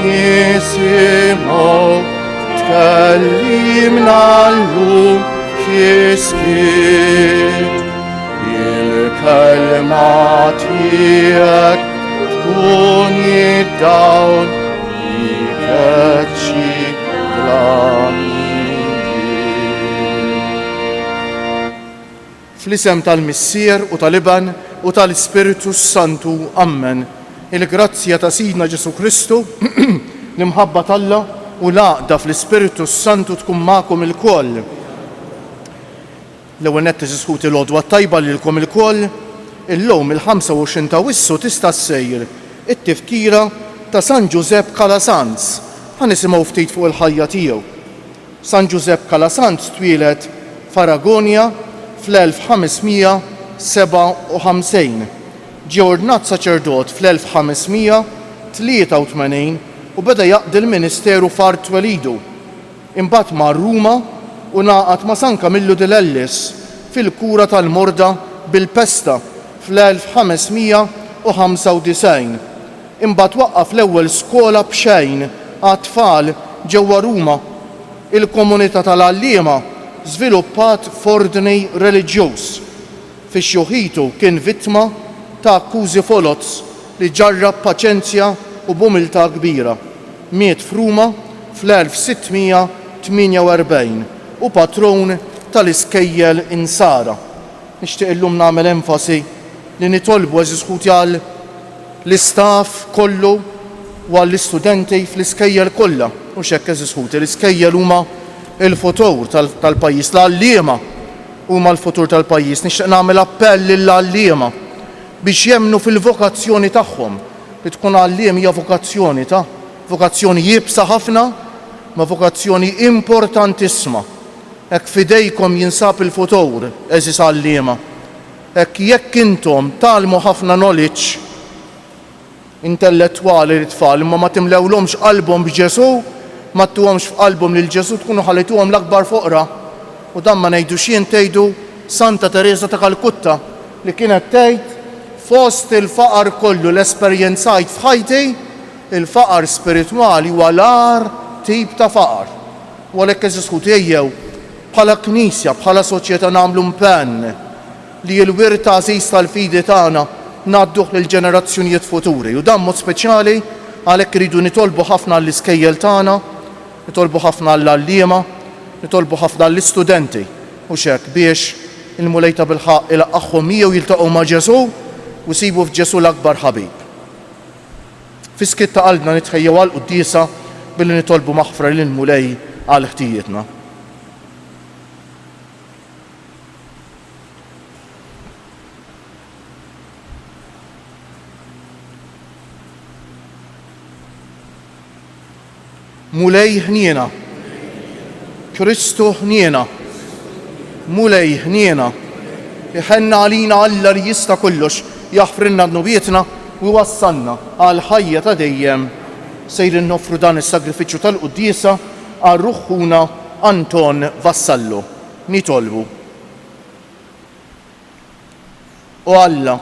نسمع تكلمنا llum xiskit il-kelma tiegħek tkun jiddawn jikeċċi fl-isem tal-Missier u tal-Iban u tal-Ispiritu Santu, ammen. Il-grazzja ta' Sidna Ġesu Kristu, l-imħabba tal-Alla u l-għaqda fl-Ispiritu Santu tkun magħkom il-koll. L-ewwel nett isħut il-għodwa tajba lilkom il-koll, illum il-25 ta' Wissu tista' ssejr it-tifkira ta' San Giuseppe Calasanz. Ħanisimgħu ftit fuq il-ħajja tiegħu. San Giuseppe Calasanz twieled f'Aragonja fl-1557. Ġie ordnat saċerdot fl-1583 u beda jaqdi l-Ministeru f'Art Welidu. Imbagħad mar Ruma u ngħaqad ma' San Camillo dell'Ellis fil-kura tal-morda bil-pesta fl-1595. Imbagħad waqqaf l-ewwel skola b'xejn għat-tfal ġewwa Ruma. Il-komunità tal-għalliema żviluppat f'ordni reliġjuż. Fix-xjuħitu kien vittma ta' akkużi folots li ġarrab paċenzja u b'umiltà kbira. Miet f'Ruma fl-1648 u patron tal-iskejjel insara. Nixtieq illum nagħmel enfasi li nitolbu eżiskuti għal l-istaff kollu u għall-istudenti fl-iskejjel kollha. U x'hekk eżiskuti l-iskejjel huma il-futur tal-pajjiż, l-għalliema huma l-futur tal-pajjiż. Nixtieq nagħmel appell lill-għalliema biex jemmnu fil-vokazzjoni tagħhom. Li tkun għalliem hija vokazzjoni jibsa ħafna, ma vokazzjoni importantissima. Hekk f'idejkom jinsab il-futur, eżis għalliema. Hekk jekk intom tagħlmu ħafna knowledge intellettwali lit-tfal imma ma timlewlhomx qalbhom b'Ġesu, ma tuhomx f'qalbhom lil Ġesu tkunu ħallejtuhom l-akbar foqra. U dan ma ngħidux jien tgħidu Santa Teresa ta' Kalkutta li kienet tgħid fost il-faqar kollu l-esperjenzajt f'ħajti, il-faqar spiritwali huwa l-agħar tip ta' faqar. U għalhekk eżiskuti ejjew bħala Knisja, bħala soċjetà nagħmlu impenn li l-wirt għażiż tal-fidi tagħna ngħadduh lill-ġenerazzjonijiet futuri. U dan mod speċjali għalhekk iridu nitolbu ħafna għall-iskejjel tagħna, nitolbu ħafna għall-għalliema, nitolbu ħafna għall-istudenti u x'hekk biex il-mulejta bil-ħaq ilaqqaħħom miegħu jiltaqgħu ma' Ġesu u sibu f'Ġesu l-akbar ħabib. Fi-skitt ta' qalbna nitħejjew għall-quddiesa billi nitolbu maħfra lil-mulej għal ħtijietna. Mulej ħniena, Kristu ħniena, mulej ħniena, iħenna għalina Alla li jista' kollox jaħfrilna d-nubietna u wassalna għal ħajja ta' dejjem. Sejrin noffru dan is-sagrifiċċju tal-quddiesa għal ruħħuna Anton Vassallo. Nitolbu. U Alla,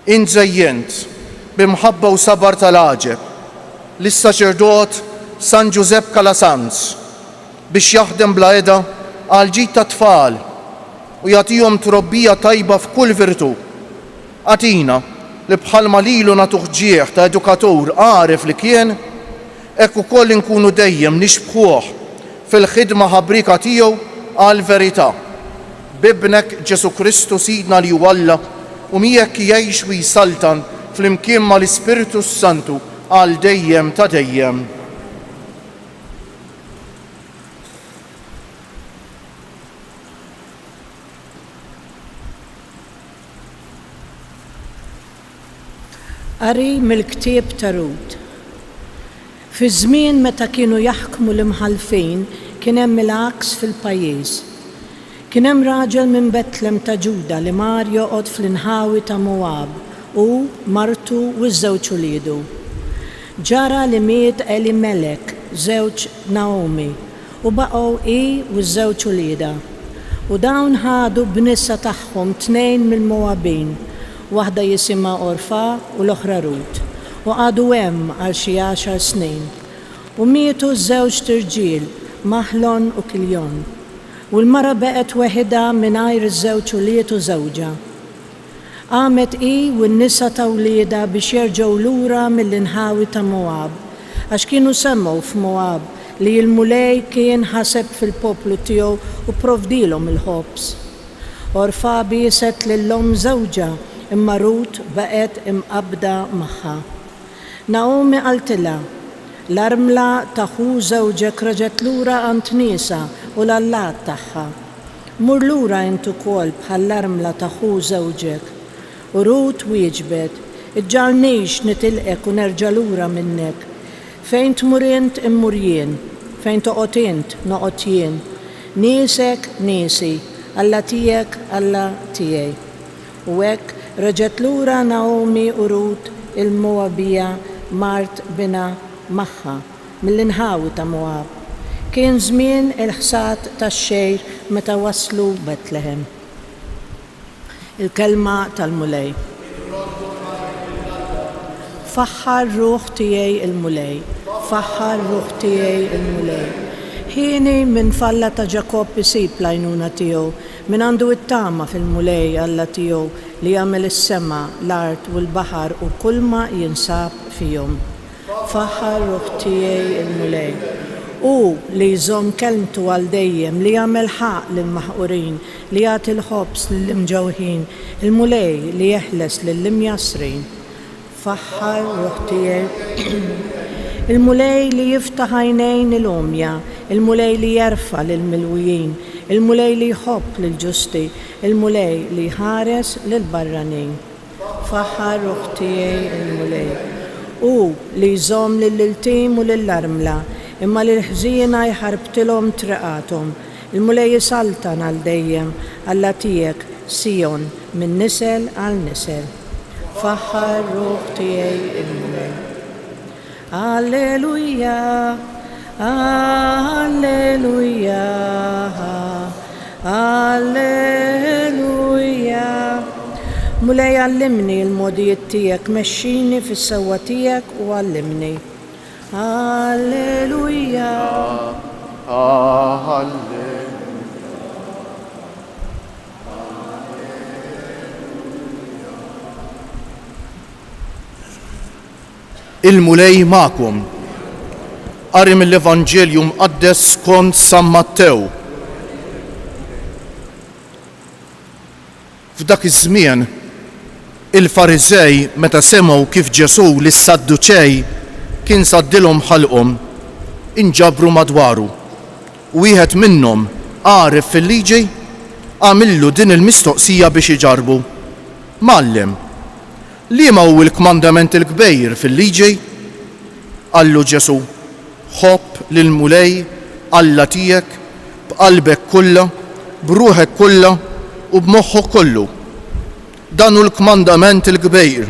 inżejjent b'imħabba u sabar tal-għaġeb lis-saċerdot San Giuseppe Calasanz biex jaħdem bla eda għal ġid ta' tfal u jagħtihom trobbija tajba f'kull virtu. Għatina li bħalma lilu nagħtuh ġieħ ta' edukatur għaref li kien, hekk ukoll inkunu dejjem nixbħuh fil-ħidma ħabbrika tiegħu għal verità. Bibnek Ġesu Kristu Sidna li huwa Alla u miegħek jgħix u jsaltan flimkien mal-Ispiritu Santu għal dejjem ta' dejjem. Qari mill-ktieb ta' Rut. Fi żmien meta kienu jaħkmu l-imħalfin kien hemm il-għaks fil-pajjiż. Kien hemm raġel minn Betlem ta' Ġuda li mar joqgħod fl-inħawi ta' Moab u martu u ż-żewġ uliedu. Ġara li miet Elimelek, żewġ Naomi, u baqgħu hi u ż-żewġ ulieda. U dawn ħadu b'nissa tagħhom tnejn mill-Moabin, waħda jisimha Orfa u l-oħra Rut. u għadu hemm għal xi 10 snin. U mietu żewġ tirġiel, Maħlon u Kiljon. U l-mara beqet weħida mingħajr iż-żewġ ulied u żewġa. Qamet u n-nisa ta' wlieda biex jerġgħu lura mill-inħawi ta' Moab, għax kienu semmew f'Moab li l-mulej kien ħaseb fil-poplu tiegħu u provdilhom il-ħobs. Orfa biset lil-om żewġa, imma Rut baqet imqabda magħha. Naomi qaltilha, l-armla ta' ħu żewġek reġgħet lura għand nisa u l-allat tagħha. Mur lura int ukoll bħall-armla ta' ħu żewġek. U Rut wieġbet, iġġalnix nitilqek u nerġa' lura minnek. Fejn tmur int immur jien, fejn toqgħod int noqgħod jien. Niesek niesi, Alla tiegħek Alla tiegħi. U hekk reġgħet lura Naomi u Rut il-Moabija mart bina magħha mill-inħawi ta' Moab. Kien żmien il-ħsad tax-xejr meta waslu Betlehem. Il-kelma tal-mulej. Faħħar ruħ tiegħi il-mulej, faħħar ruħ tiegħi il-mulej. Ħieni minn falla ta' Ġakob isib l-għajnuna tiegħu, min għandu it-tama fil-mulej Alla tiegħu li jagħmel is-sema, l-art u l-baħar u kull ma jinsab fihom. Faħħar ruħ tiegħi il-mulej. U li jżomm kelmtu għal dejjem, li jagħmel ħaq lill-maħqurin, li jagħti l-ħobs lill-imġewħin, il-mulej li jeħles lill-imjasrin. Faħħar ruħ tiegħi il-mulej li jiftaħ għajnejn il-omja, il-mulej li jerfa lill-milwijin, il-mulej li jħobb lill-ġusti, il-mulej li ħares lill-barranin. Faħħar ruħ tiegħi il-mulej. U li jżomm lill-iltim u lill-armla, imma li l-ħżiena jħarbtilhom triqathom. Il-mulej jisaltan għal dejjem, Alla tiegħek Sion minn nisel għal nisel. Faħħar ruħ tiegħi il-mulej. Alleluja, alleluja, alleluja. Mulej għallimni l-modijiet tiegħek, mexxini fis-sewwa tiegħek u għallimni. Alleluja. Alleluja. Il-mulej ma'kom. Qari mill-Evanġelju mqaddes skont San Mattew. F'dak iż-żmien il-Fariżej meta semgħu kif Ġesu lis-Sadduċej kien saddilhom ħalqhom inġabru madwaru. Wieħed minnhom għaref fil-liġi għamillu din il-mistoqsija biex iġarbu. Mallem, liema hu l-kmandament il-kbejr fil-liġi? Qallu Ġesu, ħobb lill-mulej Alla tiegħek b'qalbek kollha, b'ruħek kollha u b'moħħok kollu. Dan hu l-kmandament il-kbejr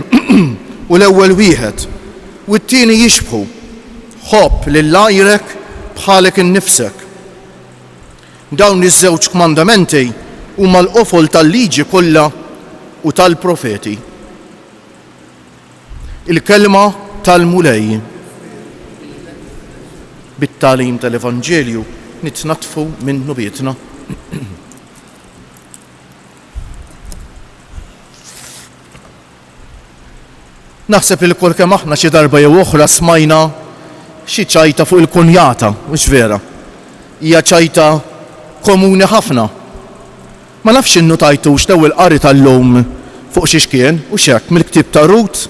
u l-ewwel wieħed. U t-tieni jixbħu, ħobb lil għajrek bħalek innifsek. Dawn iż-żewġ kmandamenti huma l-qofol tal-liġi kollha u tal-profeti. Il-kelma tal-mulej. Bit-tagħlim tal-Evanġelju nitnatfu minnu bietna. Naħseb il-kol kemm aħna xi darba jew oħra smajna xi ċajta fuq il-kunjata, mhux vera. Hija ċajta komuni ħafna. Ma nafx innutajtux l-ewwel qari tal-lum fuq xi xkien u x'hekk mill-ktieb ta' Rut,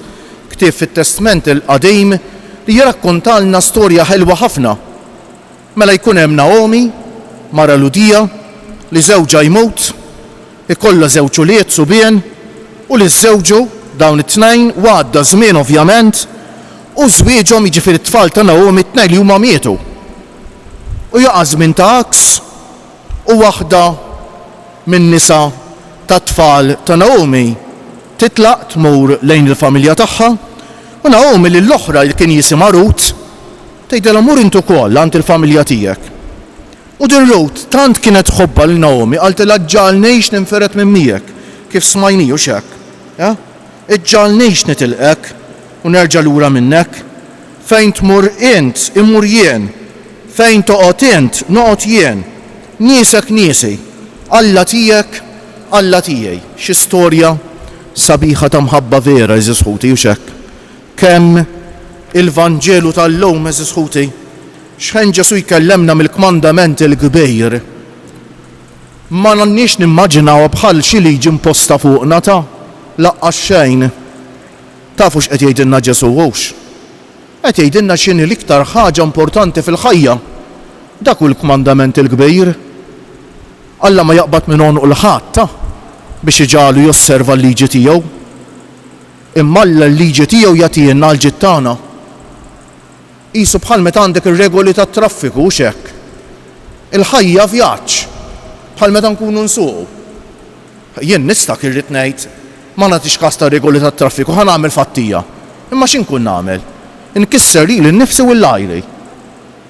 ktieb fit-Testament il-Qadim li jirrakkontalna storja ħelwa ħafna. Mela jkun hemm Naomi, mara Ludija, li żewġha jmut, ikollha żewġ ulied subien u li żewġu dawn it-tnejn għadda żmien ovvjament u żwieġhom jiġifieri t-tfal ta' Naomi t-tnejn li huma mietu. U jaqa' żmien ta' aks u waħda min-nisa tat-tfal ta' Naomi titlaq tmur lejn il-familja tagħha u Naomi lill-oħra li kien jisimha Rut tgħidilha mur int ukoll għand il-familja tiegħek. U din Rut tant kienet tħobba lil Naomi qaltilha ġġalnejx ninferet minn miegħek kif smajniju x'hekk. Iġġalnejx nitilqek u nerġa' lura minnek. Fejn tmur int, immur jien. Fejn toqgħod int, noqgħod jien. Niesek niesi. Alla tiegħek, Alla tiegħi. Xi storja sabiħa ta' mħabba vera eżis ħuti u xekk. Kemm il-Vanġelu tal-lum eżis ħuti. X'ħen Ġesu jkellemna mill-kmandament il-kbir. Ma nannix nimmaġinaw bħal xi liġi imposta fuqna ta' laqqas xejn. Tafu x'qed jgħidilna Ġesu hux. Qed jgħidilna x'inhi l-iktar ħaġa importanti fil-ħajja. Dak hu l-kmandament il-kbir. Alla ma jaqbad minn onqu l-ħadd ta' biex iġalu josserva l-liġi tiegħu. Imma l-liġi tiegħu jagħtina l-ġid tagħna. Qisu bħal meta għandek ir-regoli tat-traffiku u x'hekk. Il-ħajja vjaġġ bħal meta nkunu nsuqu. Jien nista' irrid ngħid ma nagħtix każ ta' regoli tat-traffiku ħa nagħmel fattija. Imma x'inkun nagħmel? Inkisser lili nnifsi u l-ajri.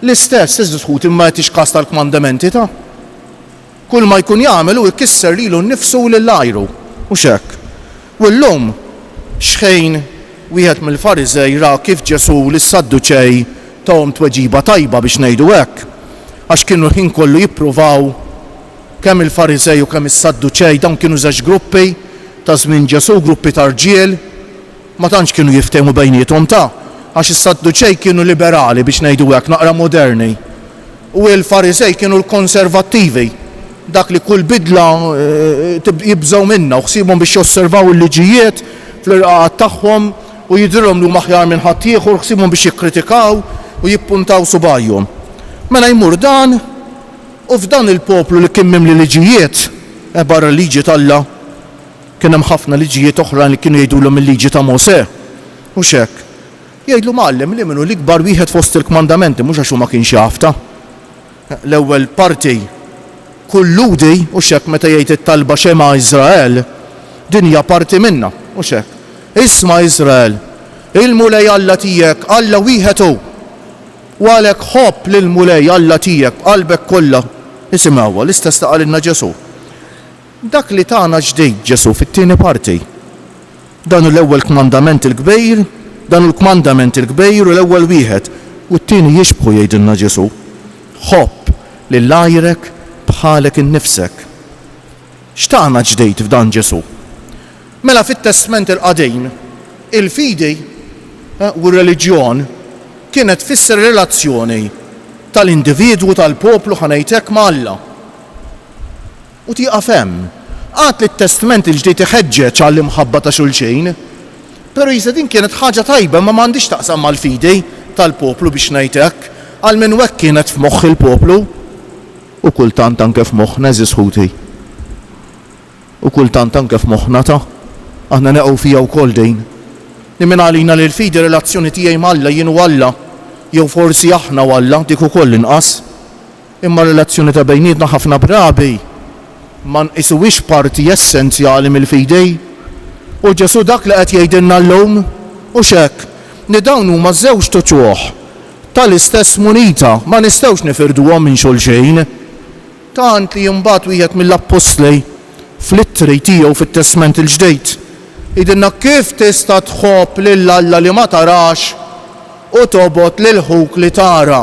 L-istess iżda ħut imma jagħtix każ tal-kmandamenti ta'. Kull ma jkun jagħmel hu jkisser lilu nnifsu u lill-ajru u x'hekk. U llum x'ħejn wieħed mill-Fariżej ra kif Ġesu lis-Sadduċej tahom tweġiba tajba biex ngħidu hekk. Għax kienu ħin kollu jippruvaw kemm il-Fariżej u kemm is-Sadduċej dawn kienu żewġ gruppi ta' żmien Ġesu, gruppi ta' rġiel, ma tantx kienu jiftehmu bejniethom ta' għax is-Sadduċej kienu liberali biex ngħidu hekk naqra moderni. U l-Fariżej kienu l-konservattivi, dak li kull bidla jibżgħu minnha u ħsiebhom biex josservaw il-liġijiet fl-irqaqat tagħhom u jidhirhom li huma aħjar minn ħadd ieħor, ħsiebhom biex jikkritikaw u jippuntaw subajhom. Mela jmur dan u f'dan il-poplu li kien mimli liġijiet barra l-liġi tal-Alla kien hemm ħafna liġijiet oħra li kienu jgħidulhom il-liġi ta' Mosè. U x'hekk. Jgħidlu Mgħallem li minnu l-ikbar wieħed fost il-kmandamenti mhux għax hu ma kienx jaf ta'. L-ewwel parti kulludi u x'hekk meta jgħid it-talba xema Iżrael din hija parti minnha u x'hekk. Isma' Iżrael, il-mulej Alla tiegħek Alla wieħed hu. U għalhekk ħobb lill-mulej Alla tiegħek qalbek kollha. Isimgħu l-istess ta' qalilna Ġesu. Dak li tagħna ġdid Ġesu fit-tieni parti. Dan l-ewwel kmandament il-kbir, dan il-kmandament il-kbir u l-ewwel wieħed u t-tieni jixbħu jgħidilna Ġesu. Ħobb lil għajrek bħalek innifsek. X'tagħna ġdid f'dan Ġesu? Mela fit-Testament il-Qadim il-fidi u r-reliġjon kienet tfisser relazzjoni tal-individwu tal-poplu ħanejtek ma' Alla. U tieqaf hemm. Għad li t-Testament il-ġdid iħeġġeġ għall-imħabba ta' xulxejn, però jisa din kienet ħaġa tajba ma m'għandix taqsam mal-fidi tal-poplu biex ngħidlek għal minn hekk kienet f'moħħ il-poplu u kultant anke f'moħħna eżis ħuti. U kultant anke f'moħħna ta' aħna neqgħu fija wkoll din. Li minn għalina li l-fidi relazzjoni tiegħi mal-Alla jien u Alla, jew forsi aħna u Alla dik ukoll inqas. Imma relazzjoni ta' bejnietna ħafna brabi ma nqisuwix parti essenzjali mill-fidi. U Ġesu dak li qed jgħidilna llum u x'hekk li dawn huma żewġ toċuħ tal-istess munita ma nistgħux nifirduhom minn xulxejn. Tant li mbagħad wieħed mill-Apostli fl-ittri tiegħu fit-Testament il-ġdid jgħidilna kif tista' tħobb lil Alla li ma tarax u tobgħod lil ħuk li tara.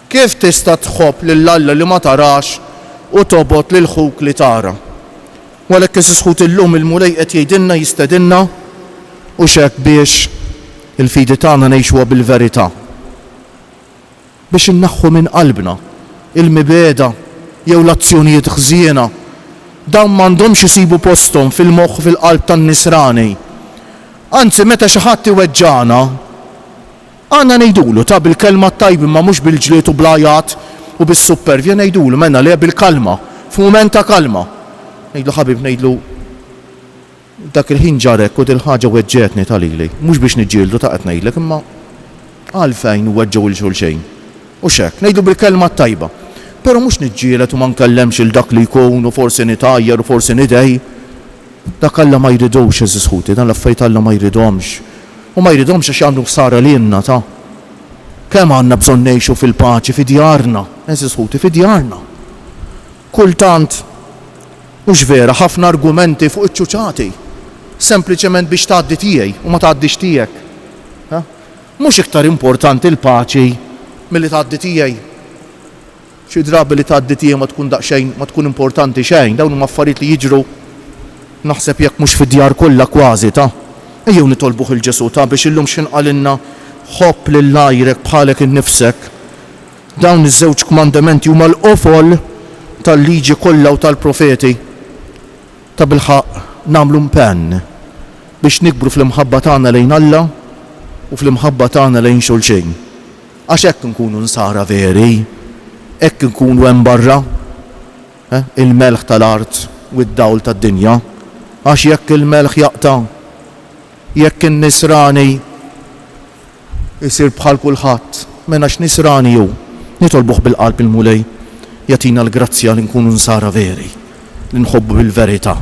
Kif tista' tħobb lil Alla li ma tarax u tobgħod lil ħuk li tara. Walek isħut illum il-mulej qed jgħidilna jistedinna u x'hekk biex il-fidi tagħna ngħixuha bil-verità. Biex innaħħu minn qalbna il-mibeda jew l-azzjonijiet ħżiena dawn m'għandhomx isibu posthom fil-moħħ fil-qalb tan-nisrani. Anzi meta xi ħadd iweġġana għandna ngħidulu ta' bil-kelma tajba ma mhux bil-ġlied u blajat u bis-supervja ngħidulu menna le bil-kalma f'mument ta' kalma. Ngħidlu ħabib ngħidlu dak il-ħin ġarek u dil-ħaġa weġġetni tal-ili. Mhux biex niġġieldu ta' qed ngħidlek imma għalfejn weġġew il-xulxejn. U x'hekk ngħidu bil-kelma tajba. Però mhux niġġieled u ma nkellemx il dak li jkun u forsi nitajjer u forsi nidej. Dak Alla ma jridux eżis ħuti, dan l-affarijiet Alla ma jridhomx. U ma jridhomx għax jagħmlu ħsara lilna ta'. Kemm għandna bżonn ngħixu fil-paċi fi djarna, eżis ħuti fi djarna. Kultant mhux vera ħafna argumenti fuq iċ-ċuċati. sempliċement biex tgħaddi tiegħi u ma tgħaddix tiegħek. Mhux iktar importanti l-paċi milli tgħaddi tiegħi. Xi drabi li tgħaddi tiegħi ma tkun daqsxejn, ma tkun importanti xejn, dawn huma affarijiet li jiġru naħseb jekk mhux fid-djar kollha kważi ta'. Ejjew nitolbuh il-Ġesu ta' biex illum x'inqalilna ħobb lil lajrek bħalek innifsek. Dawn iż-żewġ kmandamenti huma l-qofol tal-liġi kollha u tal-profeti. Ta' bilħaq nagħmlu impenn biex nikbru fl-imħabba tagħna lejn Alla u fl-imħabba tagħna lejn xulxejn. Għax hekk nkunu nsara veri, hekk nkunu hemm barra, il-melħ tal-art u d-dawl tad-dinja. Għax jekk il-melħ jaqta', jekk in-nisrani isir bħal kulħadd, mela x'nisrani hu, nitolbuh bil-qalb il-mulej jagħtina l-grazzja li nkunu nsara veri, li nħobbu bil-verità.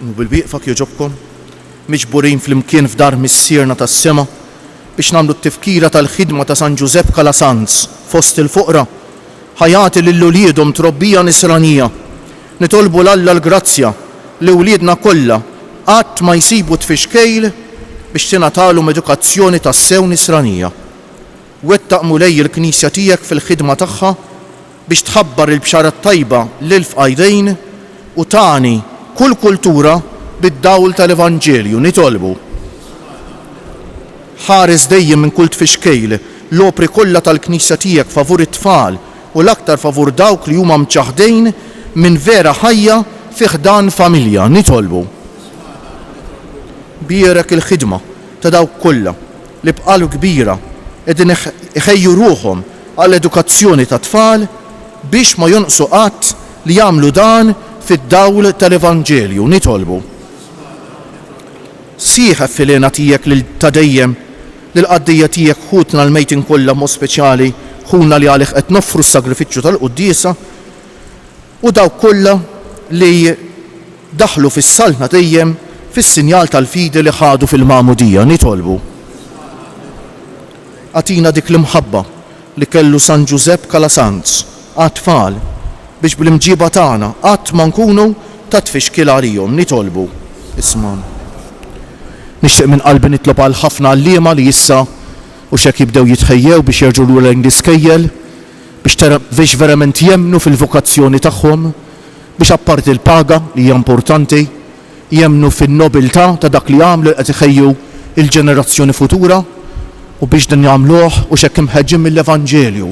U bil-bieqfak joġobkom, miġburin fl-imkien f'dar mis-sirna tas-sema biex nagħmlu t-tifkira tal-ħidma ta' San Giuseppe Calasanz fost il-fuqra, ħajati lill-uliedhom trobbija nisranija. Nitolbu l-Alla l-grazzja li wliedna kollha qatt ma jsibu tfixkejl biex tingħatalhom edukazzjoni tas-sew nisranija. Wettaq mulej il-Knisja tiegħek fil-ħidma tagħha biex tħabbar il-bxara tajba lil fqajdejn u tani kull kultura bid-dawl tal-Evanġelju. Nitolbu ħares dejjem minn kull tfixkejl l-opri kollha tal-Knisja tiegħek favur it-tfal u l-aktar favur dawk li huma mċaħdejn minn vera ħajja fi ħdan familja. Nitolbu bierek il-ħidma ta' dawk kollha li bqalu kbira qegħdin iħejju ruhom għall-edukazzjoni ta' tfal biex ma jonqsu qatt li jagħmlu dan fid-dawl tal-Evanġelju. Nitolbu sieħa fil-għena tiegħek lil ta' dejjem lil qaddija tiegħek ħutna l-mejtin kollha mod speċjali ħuna li għalih qed noffru s-sagrifiċċju tal-quddiesa u dawk kollha li daħlu fis-salna dejjem fis-sinjal tal-fidi li ħadu fil-Magħmudija. Nitolbu għatina dik l-imħabba li kellu San Giuseppe Calasanz għat-tfal biex bil-imġiba tagħna qatt ma nkunu ta' tfixkil għalihom. Nitolbu isman. Nixtieq minn qalbi nitlob għal ħafna għalliema li issa u xek jibdew jitħejjew biex jerġgħu lura l-iskejjel biex verament jemmnu fil-vokazzjoni tagħhom biex apparti l-paga li hija importanti jemmnu fin-nobiltà ta' dak li għamlu qed iħejju il-ġenerazzjoni futura u biex dan jagħmluh u xek imħeġġin mill-Evanġelju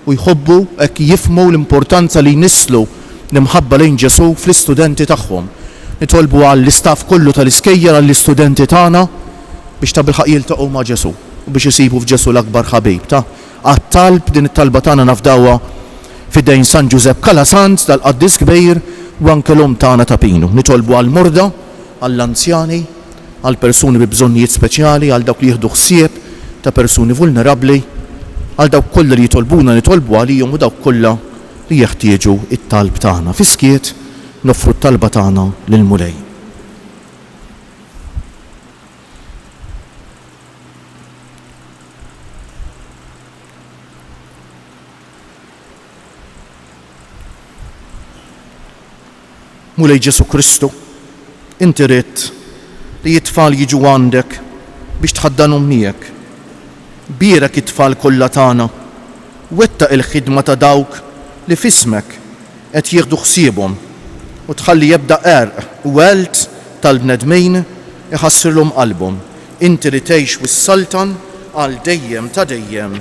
u jħobbu hekk jifhmu l-importanza li jnisslu l-imħabba lejn Ġesu fl-istudenti tagħhom. Nitolbu għall-istaff kollu tal-iskejjer għall-istudenti tagħna biex ta' bilħaq jiltaqgħu ma' Ġesu u biex isibu f'Ġesu l-akbar ħabib ta' għat-talb din it-talba tagħna nafdawha fidejn San Giuseppe Calasanz tal-Qaddis Kbir u anke l-om tagħna ta' Pinu. Nitolbu għall-morda, għall-anzjani, għall-persuni bi bżonnijiet speċjali, għal dawk li jieħdu ħsieb ta' persuni vulnerabbli, għal dawk kollha li jitolbuna nitolbu għalihom u dawk kollha li jeħtieġu it-talb tagħna. Fiskiet noffru t-talba tagħna lill-mulej. Mulej Ġesu Kristu, inti ridt li it-tfal jiġu għandek biex tħaddanhom miegħek. Bierek it-tfal kollha tagħna, wettaq il-ħidma ta' dawk li f'ismek qed jieħdu ħsiebhom u tħalli jebda għerq u welt tal-bnedmin iħassirlhom qalbhom. Inti li tgħix wis-Sultan għal dejjem ta' dejjem.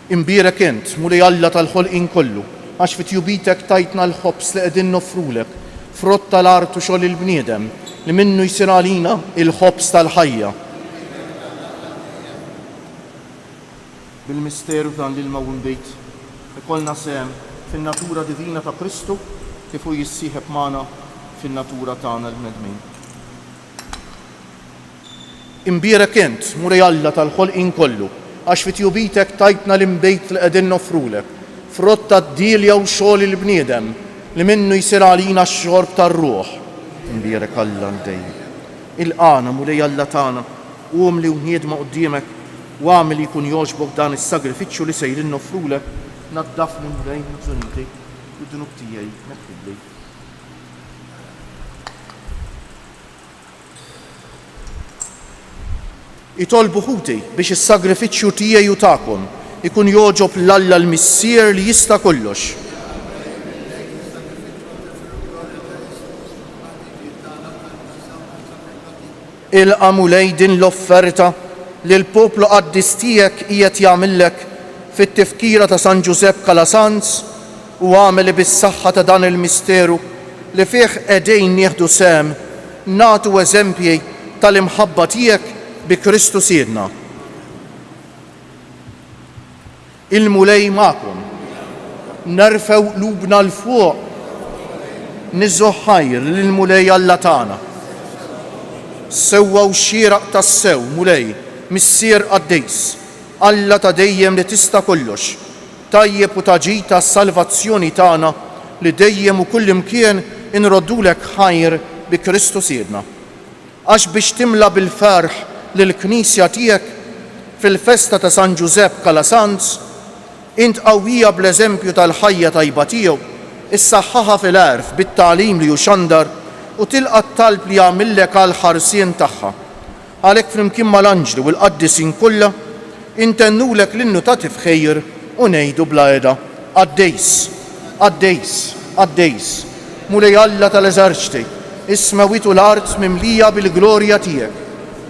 Imbierek int, mulej Alla tal-ħolqien kollu, għax fit-tjubitek tajtna l-ħobs li qegħdin noffrulek, frott tal-art u xogħol il-bniedem li minnu jsir għalina il-ħobs tal-ħajja. Bil-misteru ta' lil-mawwin bejt ikollna sehem fin-natura divina ta' Kristu kif hu jissieħeb magħna fin-natura tagħna l-bnedmin. Imbierek int, mulej Alla tal-ħolqien kollu, għax fit-tjubitek tajtna l-imbejt li qegħdin noffrulek, frott tad-dilja u xogħol il-bniedem li minnu jsir għalina x-xorb tar-ruħ. Imbierek Alla l-dejjem. il-qana mulej Alla tagħna u li unħiedma quddiemek u għamil jkun jogħġbok dan is-sagrifiċċju li sejrin noffrulek naddafni mulej żuniti u d-dunub tiegħi meħħilli. Itolbu ħuti biex is-sagrifiċċju tiegħi u tagħkom ikun jogħġob l-Alla l-Missier li jista' kollox. Ilqa' mulej din l-offerta li l-poplu qaddis tiegħek qiegħed jagħmillek fit-tifkira ta' San Giuseppe Calasanz u għamel bis-saħħa ta' dan il-misteru li fih qegħdin nieħdu sehem nagħtu eżempji tal-imħabba tiegħek bi Kristu Siedna. Il-mulej magħkom, nerfgħu qlubna l fuq, niżżu ħajr lill-mulej Alla tagħna. Sewwaw xieraq tas-sew mulej missier qaddejs, Alla ta' dejjem li tista' kollox, tajjeb u taġid tas-salvazzjoni tagħna li dejjem u kull imkien inroddulek ħajr bi Kristu Siedna. Għax biex timla bil-ferħ lill-Knisja tiegħek fil-festa ta' San Giuseppe Calasanz, int qawwija bl-eżempju tal-ħajja tajba tiegħu, issaħħaha fil-għerf bit-tagħlim li juxandar u tilqa' t-talb li jagħmillek għal ħarsien tagħha. Għalhekk flimkien mal-anġli u l-qaddisin kollha intennulek l-innu ta' tifħejr u ngħidu bla qiegħda qaddejs, qaddejs, qaddejs, mulej Alla tal-eżerċti, is-smawiet u l-art mimlija bil-glorja tiegħek.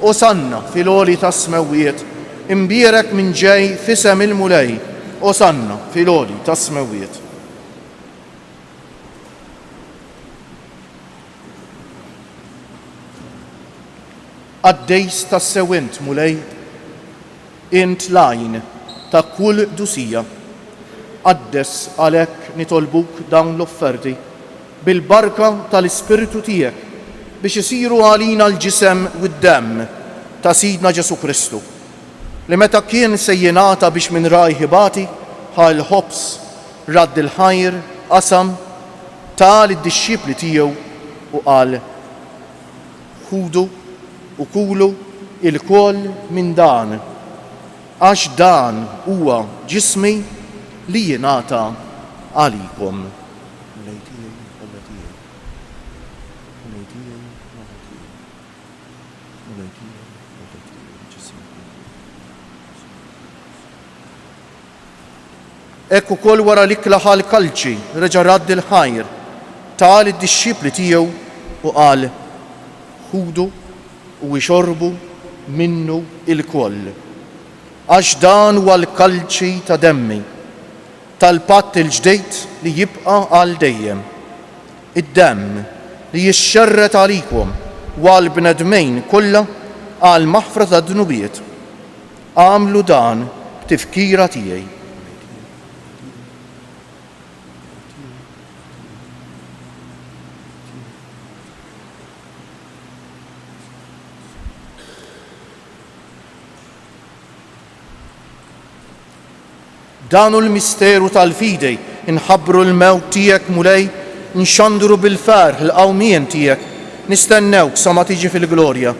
Osanna fil-għoli tas-smewwiet, imbierek minn ġej f'isem il-mulej, osanna fil-għoli tas-smewwiet. Qaddejs tas-sewwint mulej, int lajn ta' kull dusija. Qaddes għalhekk nitolbuk dawn l-offerti bil-barka tal-Ispiritu tiegħek biex isiru għalina l-ġisem u d-demm ta' Sidna Ġesu Kristu, li meta kien se jingħata biex minn rajħibati ħal ħobs radd il-ħajr qasam tal id-dixxipli tiegħu u qal ħudu u kulu il-koll minn dan, għax dan huwa ġismi li jingħata għalikom. Ekk ukoll wara l-ikla ħal kalċi reġa' radd il-ħajr tal id-dixxipli tiegħu u qal ħudu u jxorbu minnu il-koll, għax dan huwa l-kalċi ta' demmi tal-patt il-ġdejt li jibqa' għal dejjem. Id-demm li jixxerret għalikom u għal bnedmejn kollha għal maħfra ta' dnubiet. Għamlu dan b'tifkira tiegħi. Danu l-misteru tal-fidej inħabbru l-mewt tiegħek mulej, nxandru bil-ferħ l-qawmien tiegħek, nistennewk sa ma tiġi fil-glorja.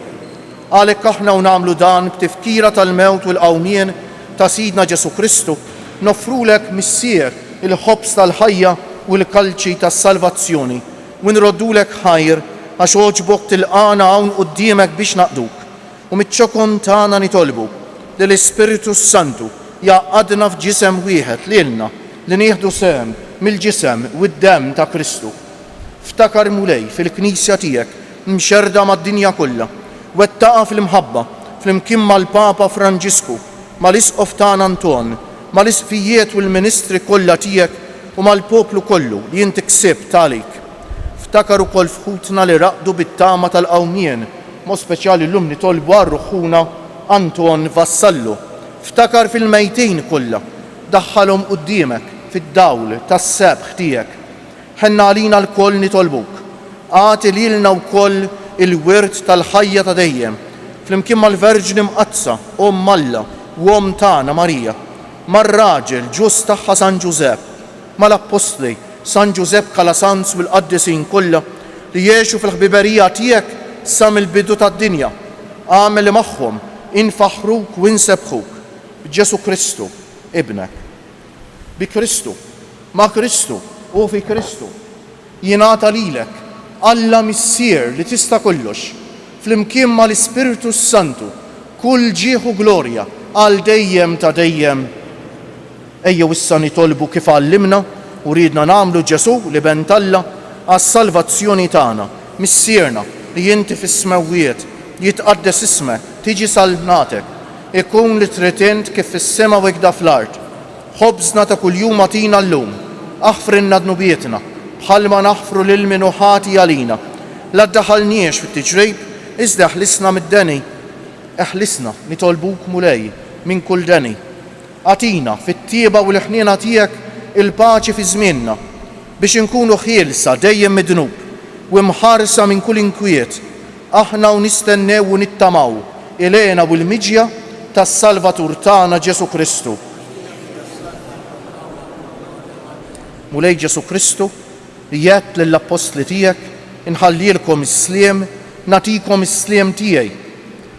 Għalhekk aħna u nagħmlu dan b'tifkira tal-mewt u l-qawmien ta' Sidna Ġesu Kristu, nofrulek missier il-ħobs tal-ħajja u l-kalċi tas-salvazzjoni u nroddulek ħajr għax oġbok tilqana hawn quddiemek biex naqduk. U miċ-ċokon tagħna nitolbu lill-Ispiritu Santu jaqadna f'ġisem wieħed lilna li nieħdu sehem mill-ġisem u d-demm ta' Kristu. Ftakar mulej fil-Knisja tiegħek mxerda mad-dinja kollha, wettaqa fl-imħabba flimkien mal-Papa Franġisku, mal-Isqof tagħna Anton, mal-isfijiet u l-ministri kollha tiegħek u mal-poplu kollu li inti ksibt għalik. Ftakar ukoll fħutna li raqdu bit-tama tal-qawmien, mod speċjali llum nitolbu għar-ruħuna Anton Vassallu. Ftakar fil-mejtin kollha, daħħalhom quddiemek fid-dawl tas-sebħ tiegħek. Ħenna għalina l-koll nitolbuk. Għati lilna wkoll il-wirt tal-ħajja ta' dejjem, flimkien mal-Verġni Mqazza, Alla u tagħna Marija, mar-raġel ġust tagħha San Giuseppe, mal-Apostli San Giuseppe Calasanz u l-qaddisin kollha li jgħixu fil-ħbiberija tiegħek sa mill-bidu tad-dinja. Għamel magħhom infaħruk u insebħuk b'Ġesu Kristu, ibnek. Bi Kristu, ma' Kristu u fi Kristu jingħata lilek Alla Missier li tista' kollox, flimkien mal-Ispiritu Santu, kull ġieħu glorja għal dejjem ta' dejjem. Ejjew issa nitolbu kif għallimna u ridna nagħmlu Ġesu li ben Alla għas-salvazzjoni tagħna, missierna li inti fis-smewwiet jitqaddes ismek, tiġi salvnatek, ikun li trid kif fis-sema u hekk fl-art. Ħobżna ta' kuljum atina llum, aħfrinna dnubietna bħalma naħfru lil min hu ħati għalina. La ddaħħalniex fit-tiġrib, iżda eħlisna mid-deni. Eħlisna nitolbuk mulej minn kull deni. Atina fit-tieba u l-ħniena tiegħek il-paċi fi żmienna biex inkunu ħielsa dejjem midnub u mħarsa minn kull inkwiet. Aħna u nistennew u nittamaw ilena u l-miġja tas-Salvatur tagħna Ġesu Kristu. Mulej Ġesu Kristu li jgħid lill-apostli tiegħek inħallilkom is-sliem, nagħtikom is-sliem tiegħi.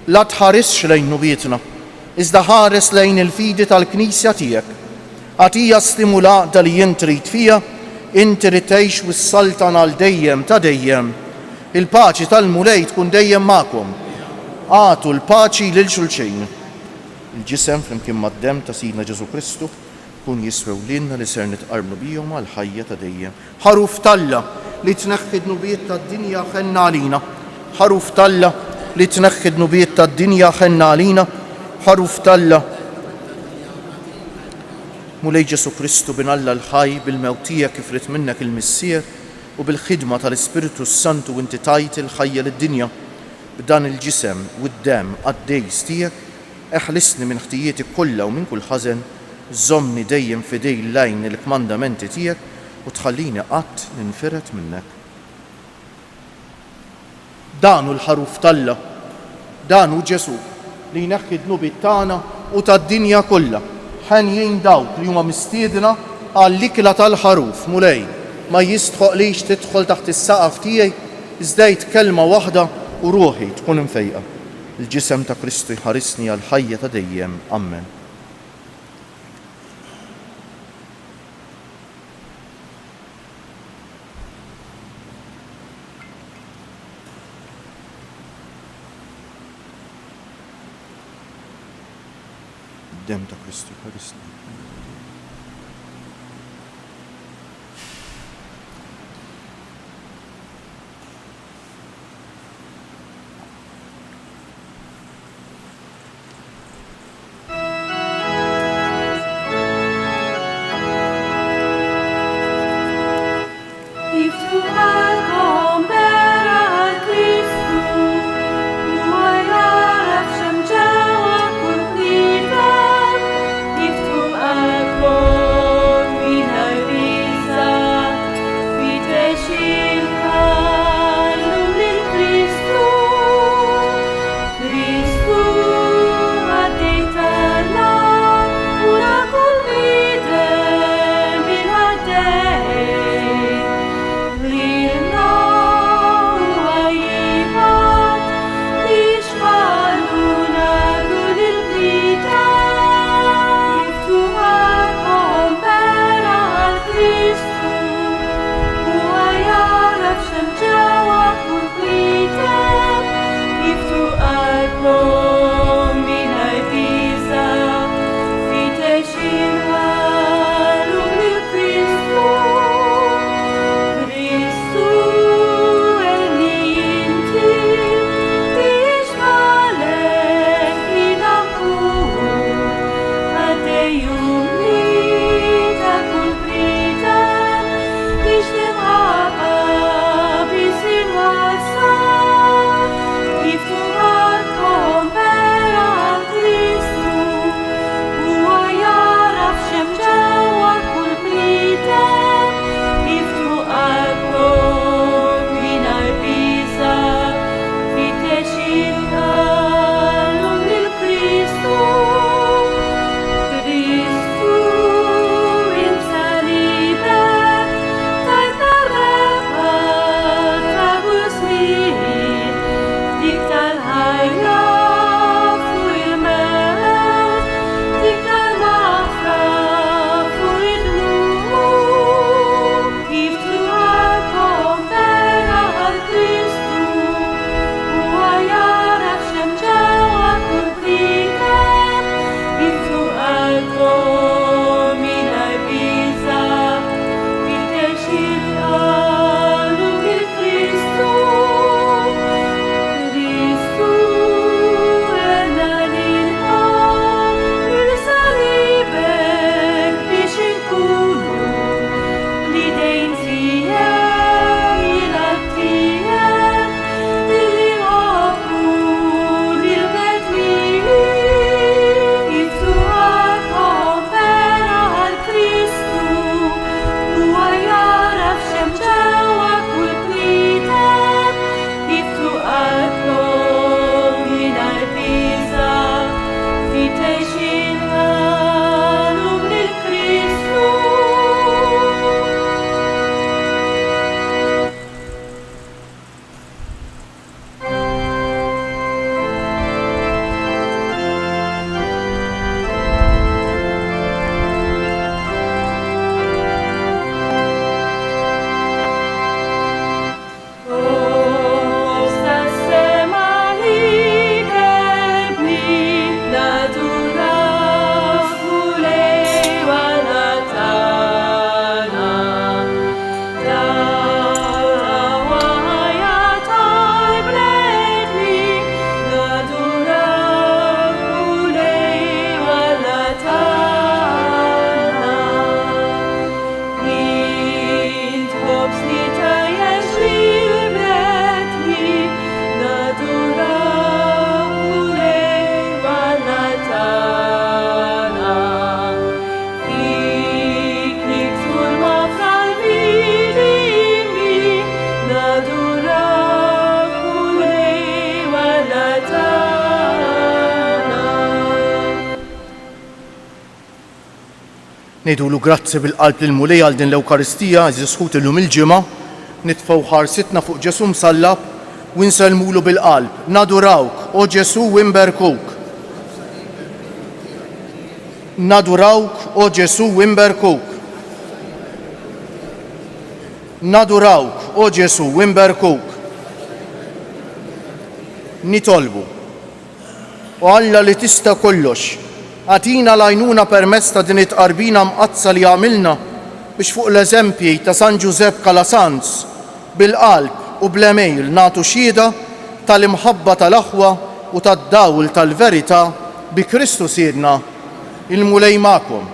La tħarisx lejn nubietna, iżda ħares lejn il-fidi tal-Knisja tiegħek. Għatija stimulata li jien trid fiha, inti rid tgħix wis-saltan għal dejjem ta' dejjem. Il-paċi tal-mulej tkun dejjem magħkom. Għatu l-paċi lil xulxejn. Il-ġisem flimkien mad-demm ta' Sidna Ġesu Kristu kun jiswew lilna li ser nitqarbu bihom għal ħajja ta' dejjem. Ħaruf Talla li tneħħi d-nubiet tad-dinja ħenna għalina. Ħaruf Talla li tneħħi d-nubiet tad-dinja ħenna għalina. Ħaruf Talla mulej Ġesu Kristu bin Alla l-ħaj bil-mewt tiegħek kif rid minnek il-Missier u bil-ħidma tal-Ispiritu Santu u inti tajt il-ħajja lid-dinja b'dan il-ġisem u d-demm għad-dejs tiegħek. Eħlisni minn ħtijieti kollha u minn kull ħażen, żommni dejjem fidej lejn il-kmandamenti tiegħek u tħallini qatt ninfiret minnek. Dan hu l-ħaruf Talla, dan hu Ġesu li jneħħi d-nubiet tagħna u tad-dinja kollha. Ħenjin dawk li huma mistiedna għall-ikla tal-ħaruf mulej ma jistħoqlix tidħol taħt is-saqaf tiegħi iżda kelma waħda u ruħi tkun imfejqa. Il-ġisem ta' Kristu jħarisni għal ħajja ta' dejjem. Amen. Dem ta' Kristu jħarisni. If to Ngħidulu grazzi bil-qalb lil mulej għal din l-Ewkaristija, eżis ħut illum il-ġimgħa, nitfgħu ħarsitna fuq Ġesu msallab u nsellmulu bil-qalb. Nadurawk, o Ġesu, u nberkuk. Nadurawk, o Ġesu, u nberkuk. Nadurawk, o Ġesu, u nberkuk. Nitolbu. O Alla li tista' kollox, għatina l-għajnuna permezz ta' din it-qarbina mqazza li għamilna biex fuq l-eżempji ta' San Giuseppe Calasanz bil-qalb u bl-emejl nagħtu xhieda tal-imħabba tal-aħwa u tad-dawl tal-verità bi Kristu Siedna, il-mulej magħkom.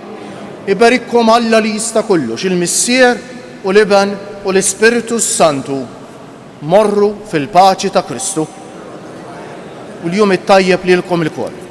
Ibarikkom Alla li jista' kollox, il-Missier u l-Iben u l-Ispiritu Santu. Morru fil-paċi ta' Kristu. U l-jum it-tajjeb lilkom il-koll.